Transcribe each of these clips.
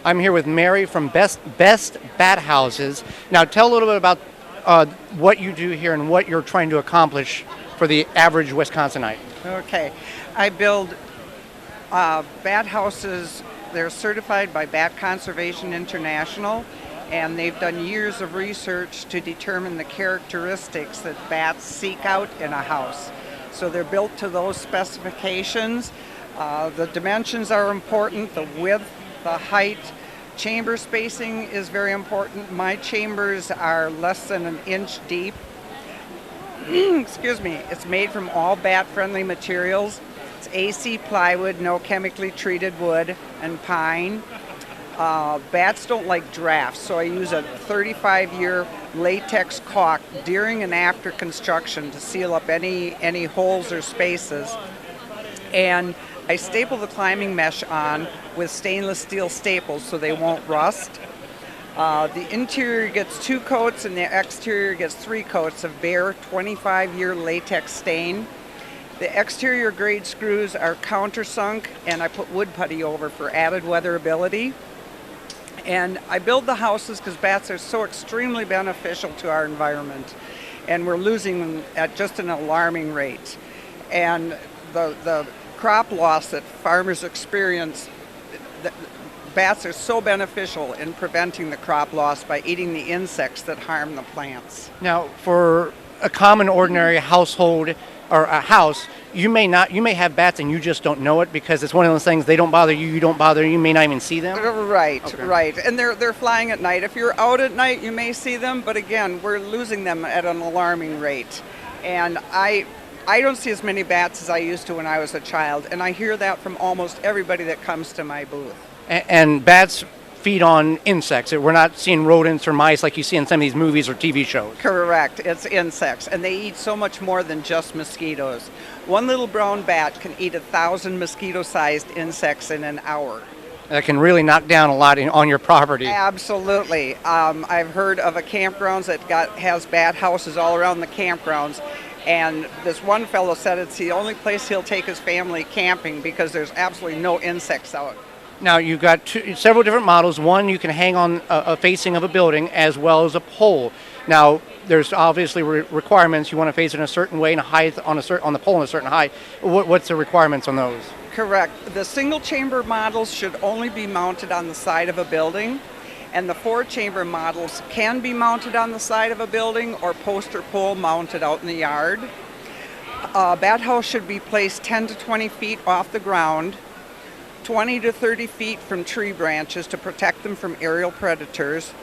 I'm here with Mary from Best Bat Houses. Now, tell a little bit about what you do here and what you're trying to accomplish for the average Wisconsinite. Okay, I build bat houses. They're certified by Bat Conservation International, and they've done years of research to determine the characteristics that bats seek out in a house. So they're built to those specifications. The dimensions are important, the width, the height. Chamber spacing is very important. My chambers are less than an inch deep. Excuse me. It's made from all bat-friendly materials. It's AC plywood, no chemically treated wood, and pine. Bats don't like drafts, so I use a 35-year latex caulk during and after construction to seal up any holes or spaces. And I staple the climbing mesh on with stainless steel staples so they won't rust. The interior gets 2 coats and the exterior gets 3 coats of bare 25-year latex stain. The exterior grade screws are countersunk, and I put wood putty over for added weatherability. And I build the houses because bats are so extremely beneficial to our environment, and we're losing them at just an alarming rate. And the crop loss that farmers experience, the bats are so beneficial in preventing the crop loss by eating the insects that harm the plants. Now, for a common, ordinary household or a house, you may have bats and you just don't know it because it's one of those things. They don't bother you, you don't bother you may not even see them. Right, Okay. right. And they're flying at night. If you're out at night, you may see them, but again, we're losing them at an alarming rate. And I don't see as many bats as I used to when I was a child, and I hear that from almost everybody that comes to my booth. And bats feed on insects. We're not seeing rodents or mice like you see in some of these movies or TV shows. Correct, it's insects, and they eat so much more than just mosquitoes. One little brown bat can eat 1,000 mosquito-sized insects in an hour. That can really knock down a lot on your property. Absolutely. I've heard of a campgrounds that has bat houses all around the campgrounds. And this one fellow said it's the only place he'll take his family camping because there's absolutely no insects out. Now, you've got several different models. One you can hang on a facing of a building as well as a pole. Now, there's obviously requirements. You want to face it in a certain way and a height on the pole in a certain height. What's the requirements on those? Correct. The single chamber models should only be mounted on the side of a building, and the 4-chamber models can be mounted on the side of a building or post or pole mounted out in the yard. A bat house should be placed 10 to 20 feet off the ground, 20 to 30 feet from tree branches to protect them from aerial predators.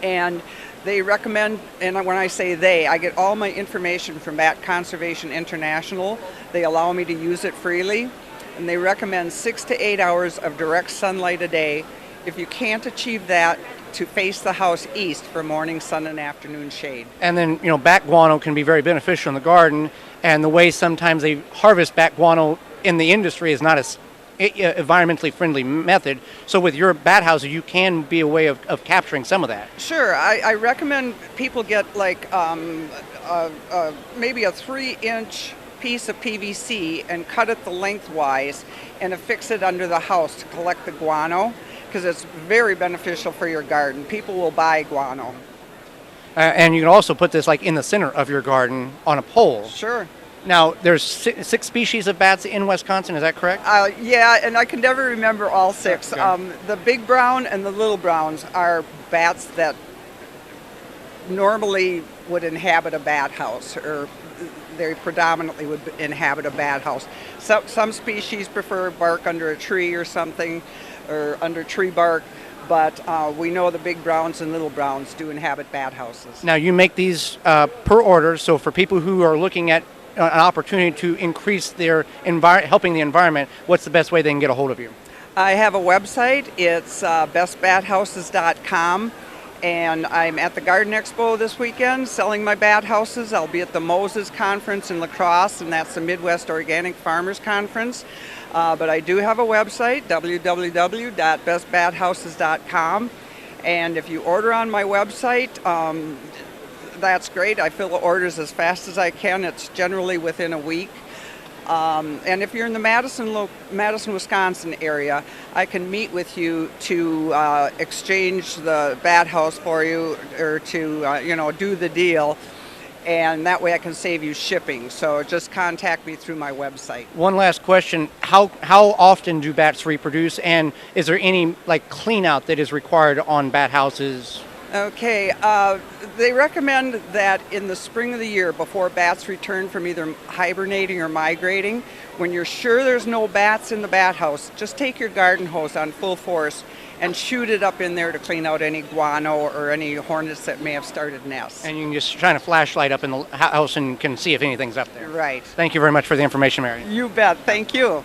And they recommend, and when I say they, I get all my information from Bat Conservation International. They allow me to use it freely, and they recommend 6 to 8 hours of direct sunlight a day. If you can't achieve that, to face the house east for morning sun and afternoon shade. And then, bat guano can be very beneficial in the garden, and the way sometimes they harvest bat guano in the industry is not as environmentally friendly method. So with your bat houses, you can be a way of capturing some of that. Sure, I recommend people get like maybe a 3-inch piece of PVC and cut it the lengthwise and affix it under the house to collect the guano, because it's very beneficial for your garden. People will buy guano. And you can also put this like in the center of your garden on a pole. Sure. Now, there's 6 species of bats in Wisconsin, is that correct? Yeah, and I can never remember all 6. Okay. The big brown and the little browns are bats that normally would inhabit a bat house, or they predominantly would inhabit a bat house. Some species prefer bark under a tree or something, or under tree bark, but we know the big browns and little browns do inhabit bat houses. Now, you make these per order, so for people who are looking at an opportunity to increase their helping the environment, what's the best way they can get a hold of you? I have a website. It's bestbathouses.com, and I'm at the Garden Expo this weekend selling my bat houses. I'll be at the Moses Conference in La Crosse, and that's the Midwest Organic Farmers Conference. But I do have a website, www.bestbathouses.com, and if you order on my website, that's great. I fill the orders as fast as I can. It's generally within a week. And if you're in the Madison, Wisconsin area, I can meet with you to exchange the bat house for you, or to do the deal, and that way I can save you shipping. So just contact me through my website. One last question: How often do bats reproduce, and is there any clean out that is required on bat houses? Okay, they recommend that in the spring of the year, before bats return from either hibernating or migrating, when you're sure there's no bats in the bat house, just take your garden hose on full force and shoot it up in there to clean out any guano or any hornets that may have started nests. And you can just shine a flashlight up in the house and can see if anything's up there. Right. Thank you very much for the information, Mary. You bet. Thank you.